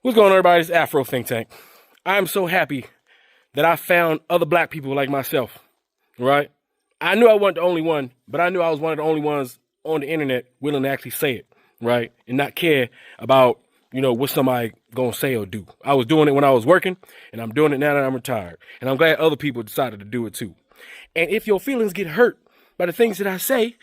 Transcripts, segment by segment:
What's going on, everybody? It's Afro Think Tank. I'm so happy that I found other black people like myself, right? I knew I wasn't the only one, but I knew I was one of the only ones on the internet willing to actually say it, right? And not care about, what somebody gonna say or do. I was doing it when I was working, and I'm doing it now that I'm retired. And I'm glad other people decided to do it too. And if your feelings get hurt by the things that I say,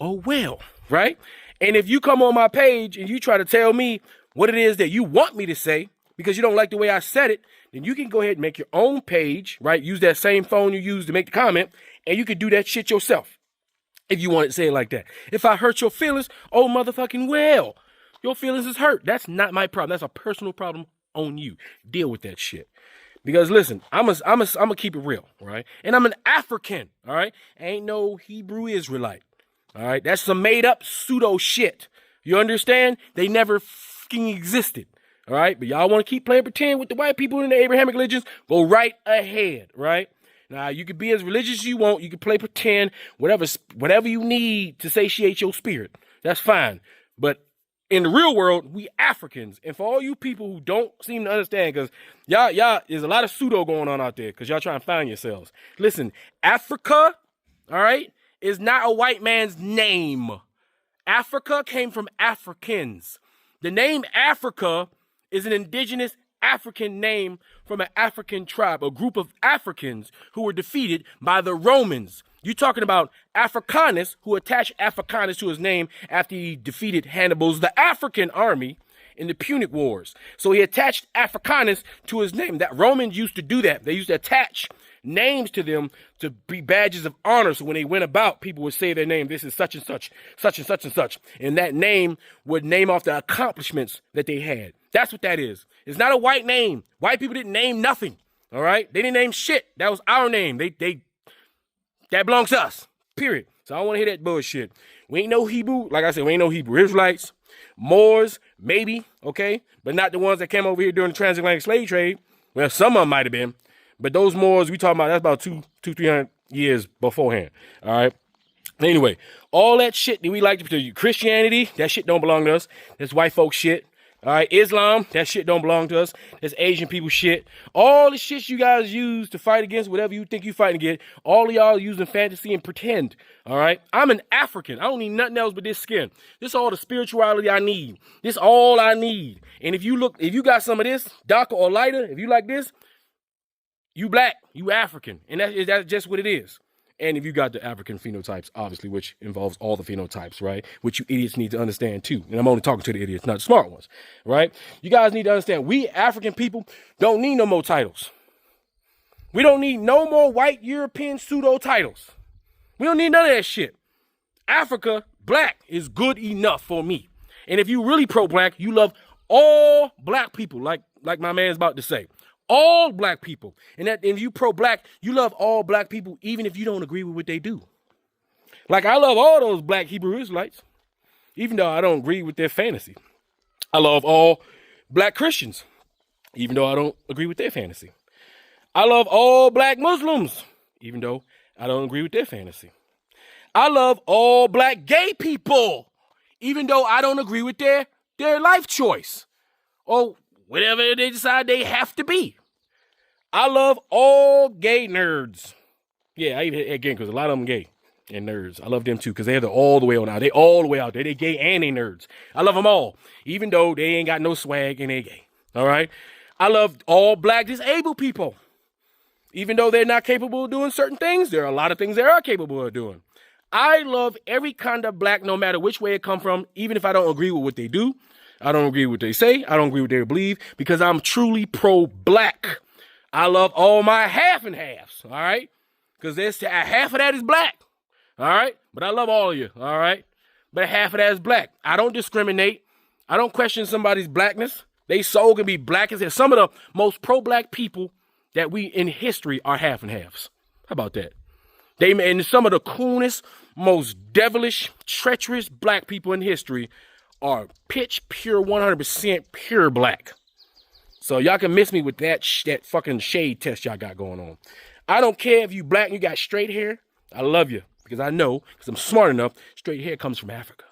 oh well, right? And if you come on my page and you try to tell me what it is that you want me to say because you don't like the way I said it, then you can go ahead and make your own page, right? Use that same phone you used to make the comment, and you can do that shit yourself if you want to say it like that. If I hurt your feelings, oh motherfucking well, your feelings is hurt. That's not my problem. That's a personal problem on you. Deal with that shit. Because listen, I'm gonna keep it real, right? And I'm an African, all right? Ain't no Hebrew Israelite, all right? That's some made up pseudo shit. You understand? They never fucking existed, all right? But y'all want to keep playing pretend with the white people in the Abrahamic religions? Go right ahead, right? Now, you can be as religious as you want. You can play pretend, whatever you need to satiate your spirit. That's fine. But in the real world, we Africans. And for all you people who don't seem to understand, because y'all, there's a lot of pseudo going on out there because y'all trying to find yourselves. Listen, Africa, all right, is not a white man's name. Africa came from Africans. The name Africa is an indigenous African name from an African tribe, a group of Africans who were defeated by the Romans. You're talking about Africanus, who attached Africanus to his name after he defeated Hannibal's the African army in the Punic Wars. So he attached Africanus to his name. That Romans used to do that. They used to attach names to them to be badges of honor. So when they went about, people would say their name. This is such and such, such and such and such. And that name would name off the accomplishments that they had. That's what that is. It's not a white name. White people didn't name nothing. All right? They didn't name shit. That was our name. That belongs to us. Period. So I don't want to hear that bullshit. We ain't no Hebrew. Like I said, we ain't no Hebrew Israelites. Moors, maybe, okay? But not the ones that came over here during the transatlantic slave trade. Well, some of them might have been. But those Moors we talking about, that's about 300 years beforehand. All right? Anyway, all that shit that we like to do, Christianity, that shit don't belong to us. That's white folk shit. All right, Islam, that shit don't belong to us. That's Asian people shit. All the shit you guys use to fight against whatever you think you fighting against, all of y'all using fantasy and pretend. All right, I'm an African. I don't need nothing else but this skin. This all the spirituality I need. This all I need. And if you got some of this, darker or lighter, if you like this, you black, you African. And that's just what it is. And if you got the African phenotypes, obviously, which involves all the phenotypes, right? Which you idiots need to understand too. And I'm only talking to the idiots, not the smart ones, right? You guys need to understand, we African people don't need no more titles. We don't need no more white European pseudo titles. We don't need none of that shit. Africa, black is good enough for me. And if you really pro-black, you love all black people, like my man's about to say. All black people. And if you pro-black, you love all black people, even if you don't agree with what they do. Like, I love all those black Hebrew Israelites, even though I don't agree with their fantasy. I love all black Christians, even though I don't agree with their fantasy. I love all black Muslims, even though I don't agree with their fantasy. I love all black gay people, even though I don't agree with their life choice or whatever they decide they have to be. I love all gay nerds. Yeah, I even hate gay because a lot of them gay and nerds. I love them too because they're all the way on out. They all the way out there. They gay and they nerds. I love them all, even though they ain't got no swag and they gay. All right? I love all black disabled people. Even though they're not capable of doing certain things, there are a lot of things they are capable of doing. I love every kind of black, no matter which way it come from, even if I don't agree with what they do. I don't agree with what they say. I don't agree with what they believe because I'm truly pro-black. I love all my half and halves, all right? Because there's half of that is black, all right? But I love all of you, all right? But half of that is black. I don't discriminate. I don't question somebody's blackness. They soul can be black as hell. Some of the most pro-black people that we in history are half and halves. How about that? And some of the coolest, most devilish, treacherous black people in history are pitch pure, 100% pure black. So y'all can miss me with that fucking shade test y'all got going on. I don't care if you black and you got straight hair. I love you because I know, because I'm smart enough, straight hair comes from Africa.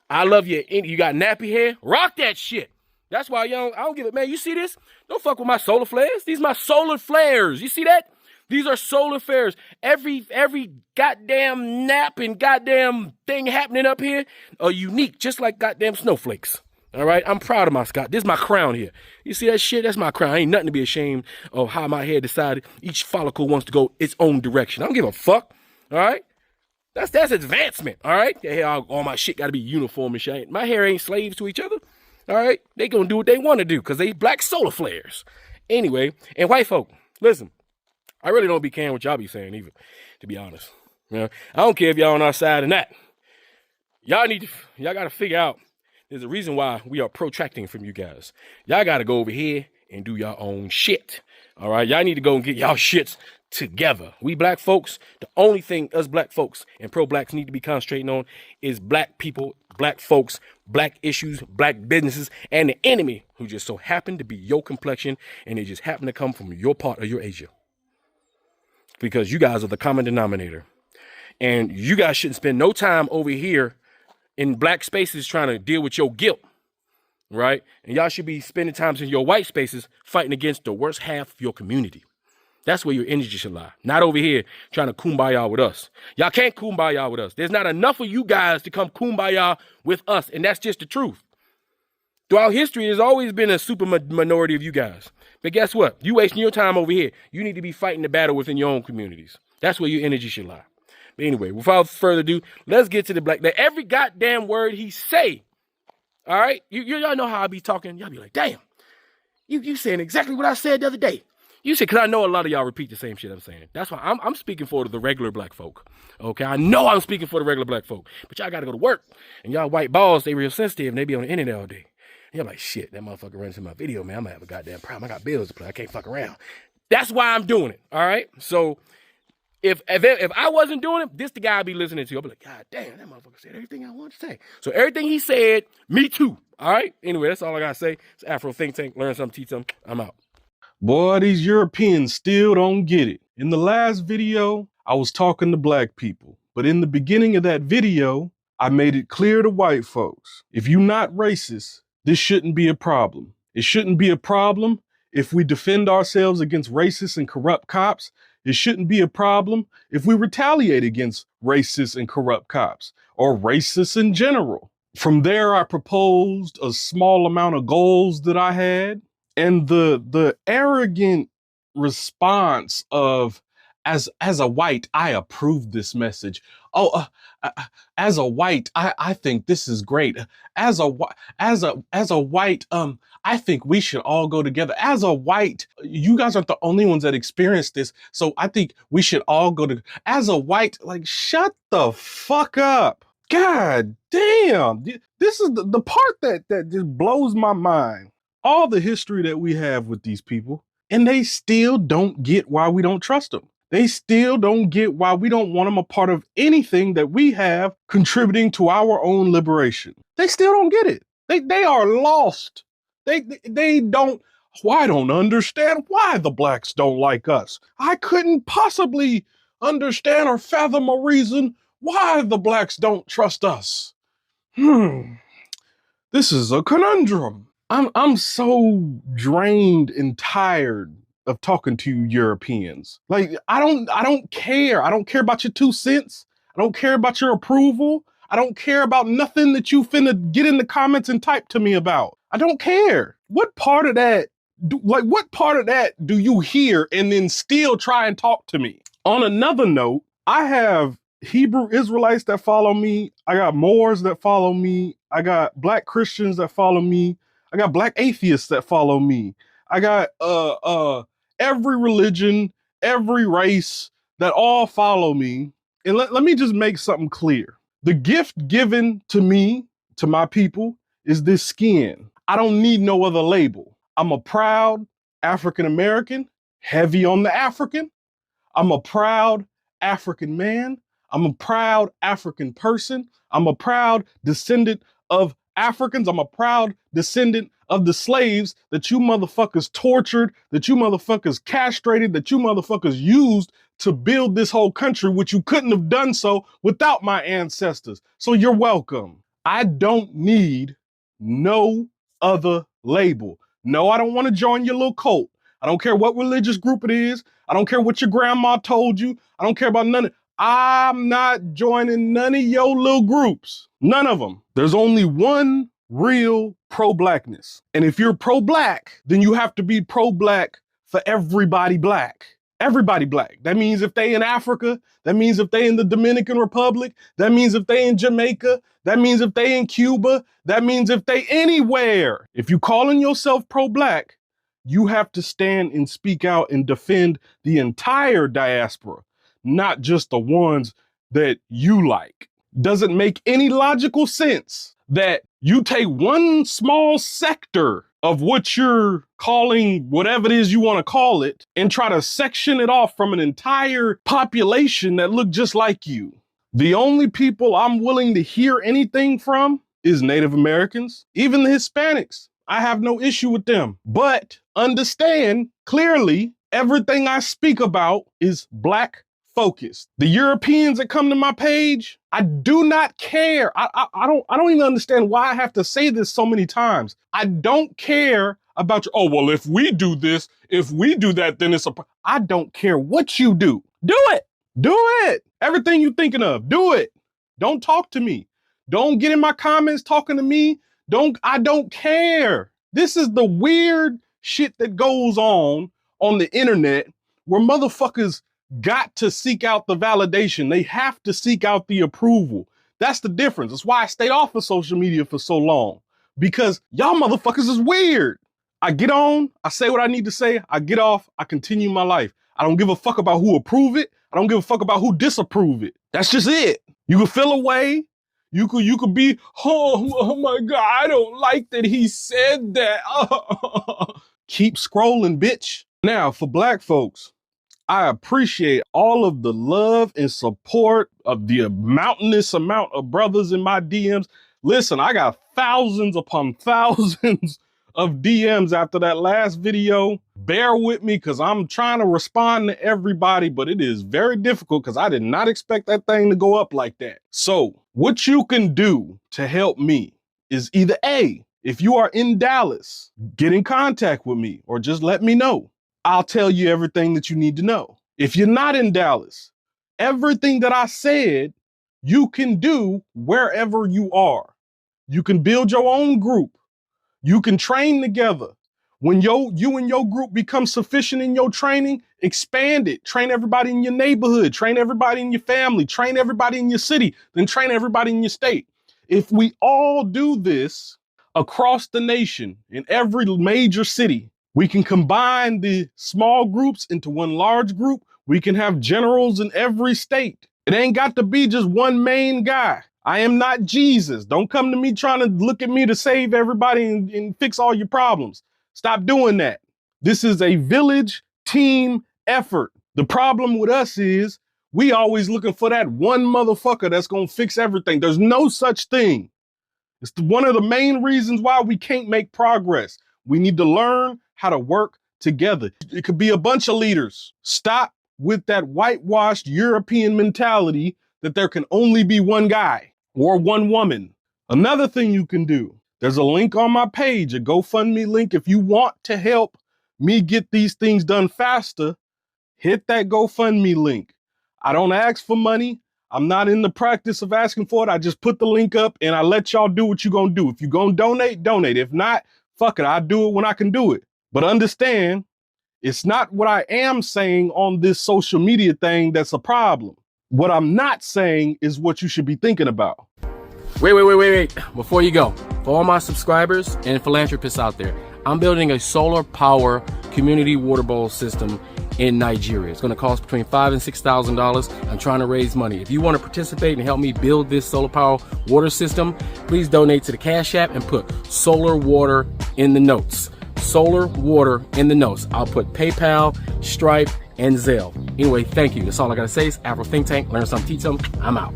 I love you. You got nappy hair? Rock that shit. That's why, I don't give it, man. You see this? Don't fuck with my solar flares. These my solar flares. You see that? These are solar flares. Every goddamn nap and goddamn thing happening up here are unique, just like goddamn snowflakes. All right? I'm proud of my Scott. This is my crown here. You see that shit? That's my crown. Ain't nothing to be ashamed of how my hair decided. Each follicle wants to go its own direction. I don't give a fuck. All right? That's advancement. All right? All my shit got to be uniform and shit. My hair ain't slaves to each other. All right? They gonna do what they want to do because they black solar flares. Anyway, and white folk, listen, I really don't be caring what y'all be saying either, to be honest. I don't care if y'all on our side or not. Y'all got to figure out there's a reason why we are protracting from you guys. Y'all got to go over here and do your own shit. All right? Y'all need to go and get y'all shits together. We black folks, the only thing us black folks and pro-blacks need to be concentrating on is black people, black folks, black issues, black businesses, and the enemy who just so happen to be your complexion and they just happen to come from your part of your Asia. Because you guys are the common denominator. And you guys shouldn't spend no time over here in black spaces trying to deal with your guilt. Right? And y'all should be spending time in your white spaces fighting against the worst half of your community. That's where your energy should lie. Not over here trying to kumbaya with us. Y'all can't kumbaya with us. There's not enough of you guys to come kumbaya with us. And that's just the truth. Throughout history, there's always been a super minority of you guys. But guess what? You wasting your time over here. You need to be fighting the battle within your own communities. That's where your energy should lie. But anyway, without further ado, let's get to the black. That every goddamn word he say, all right? Y'all know how I be talking. Y'all be like, damn, you saying exactly what I said the other day. You said, because I know a lot of y'all repeat the same shit I'm saying. That's why I'm speaking for the regular black folk. Okay? I know I'm speaking for the regular black folk. But y'all got to go to work. And y'all white balls, they real sensitive and they be on the internet all day. And you're like, shit, that motherfucker runs in my video, man. I'm going to have a goddamn problem. I got bills to pay. I can't fuck around. That's why I'm doing it. All right? So if I wasn't doing it, this the guy I'd be listening to. I'd be like, God damn, that motherfucker said everything I wanted to say. So everything he said, me too. All right? Anyway, that's all I got to say. It's Afro Think Tank. Learn something, teach something. I'm out. Boy, these Europeans still don't get it. In the last video, I was talking to black people. But in the beginning of that video, I made it clear to white folks, if you're not racist, this shouldn't be a problem. It shouldn't be a problem if we defend ourselves against racist and corrupt cops. It shouldn't be a problem if we retaliate against racist and corrupt cops or racists in general. From there, I proposed a small amount of goals that I had. And the arrogant response of, as a white, I approve this message. As a white, I think this is great. As a white, I think we should all go together. As a white, you guys aren't the only ones that experience this, so I think we should all go to. As a white, like, shut the fuck up. God damn, this is the part that just blows my mind. All the history that we have with these people, and they still don't get why we don't trust them. They still don't get why we don't want them a part of anything that we have contributing to our own liberation. They still don't get it. They are lost. They don't. Well, I don't understand why the blacks don't like us. I couldn't possibly understand or fathom a reason why the blacks don't trust us. This is a conundrum. I'm so drained and tired of talking to you Europeans. Like, I don't care. I don't care about your 2 cents. I don't care about your approval. I don't care about nothing that you finna get in the comments and type to me about. I don't care. What part of that do you hear and then still try and talk to me? On another note, I have Hebrew Israelites that follow me. I got Moors that follow me. I got black Christians that follow me. I got black atheists that follow me. I got every religion, every race that all follow me. And let me just make something clear. The gift given to me, to my people, is this skin. I don't need no other label. I'm a proud African American, heavy on the African. I'm a proud African man. I'm a proud African person. I'm a proud descendant of Africans. I'm a proud descendant of the slaves that you motherfuckers tortured, that you motherfuckers castrated, that you motherfuckers used to build this whole country, which you couldn't have done so without my ancestors. So you're welcome. I don't need no other label. No, I don't want to join your little cult. I don't care what religious group it is. I don't care what your grandma told you. I don't care about none of it. I'm not joining none of your little groups. None of them. There's only one real pro-blackness. And if you're pro-black, then you have to be pro-black for everybody black. Everybody black. That means if they in Africa, that means if they in the Dominican Republic, that means if they in Jamaica, that means if they in Cuba, that means if they anywhere. If you calling yourself pro-black, you have to stand and speak out and defend the entire diaspora, not just the ones that you like. Doesn't make any logical sense that you take one small sector of what you're calling whatever it is you want to call it and try to section it off from an entire population that look just like you. The only people I'm willing to hear anything from is Native Americans, even the Hispanics. I have no issue with them, but understand clearly everything I speak about is black focused. The Europeans that come to my page, I do not care. I don't even understand why I have to say this so many times. I don't care about oh, well, if we do this, if we do that, then it's I don't care what you do. Do it. Do it. Everything you're thinking of, do it. Don't talk to me. Don't get in my comments talking to me. I don't care. This is the weird shit that goes on the internet where motherfuckers got to seek out the validation. They have to seek out the approval. That's the difference. That's why I stayed off of social media for so long, because y'all motherfuckers is weird. I get on, I say what I need to say, I get off, I continue my life. I don't give a fuck about who approve it. I don't give a fuck about who disapprove it. That's just it. You can feel away. You could be, oh my God, I don't like that he said that. Keep scrolling, bitch. Now, for black folks, I appreciate all of the love and support of the mountainous amount of brothers in my DMs. Listen, I got thousands upon thousands of DMs after that last video. Bear with me because I'm trying to respond to everybody, but it is very difficult because I did not expect that thing to go up like that. So what you can do to help me is either A, if you are in Dallas, get in contact with me or just let me know. I'll tell you everything that you need to know. If you're not in Dallas, everything that I said, you can do wherever you are. You can build your own group. You can train together. When you and your group become sufficient in your training, expand it. Train everybody in your neighborhood. Train everybody in your family. Train everybody in your city. Then train everybody in your state. If we all do this across the nation, in every major city, we can combine the small groups into one large group. We can have generals in every state. It ain't got to be just one main guy. I am not Jesus. Don't come to me trying to look at me to save everybody and fix all your problems. Stop doing that. This is a village team effort. The problem with us is we always looking for that one motherfucker that's going to fix everything. There's no such thing. It's one of the main reasons why we can't make progress. We need to learn how to work together. It could be a bunch of leaders. Stop with that whitewashed European mentality that there can only be one guy or one woman. Another thing you can do, there's a link on my page, a GoFundMe link. If you want to help me get these things done faster, hit that GoFundMe link. I don't ask for money. I'm not in the practice of asking for it. I just put the link up and I let y'all do what you're going to do. If you're going to donate, donate. If not, fuck it. I'll do it when I can do it. But understand, it's not what I am saying on this social media thing that's a problem. What I'm not saying is what you should be thinking about. Wait. Before you go, for all my subscribers and philanthropists out there, I'm building a solar power community water bowl system in Nigeria. It's going to cost between $5,000 and $6,000. I'm trying to raise money. If you want to participate and help me build this solar power water system, please donate to the Cash App and put solar water in the notes. Solar water in the notes. I'll put PayPal, Stripe, and Zelle. Anyway, thank you. That's all I got to say. It's Afro Think Tank. Learn something, teach something. I'm out.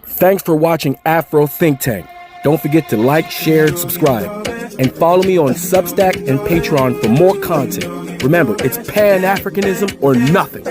Thanks for watching Afro Think Tank. Don't forget to like, share, and subscribe. And follow me on Substack and Patreon for more content. Remember, it's Pan-Africanism or nothing.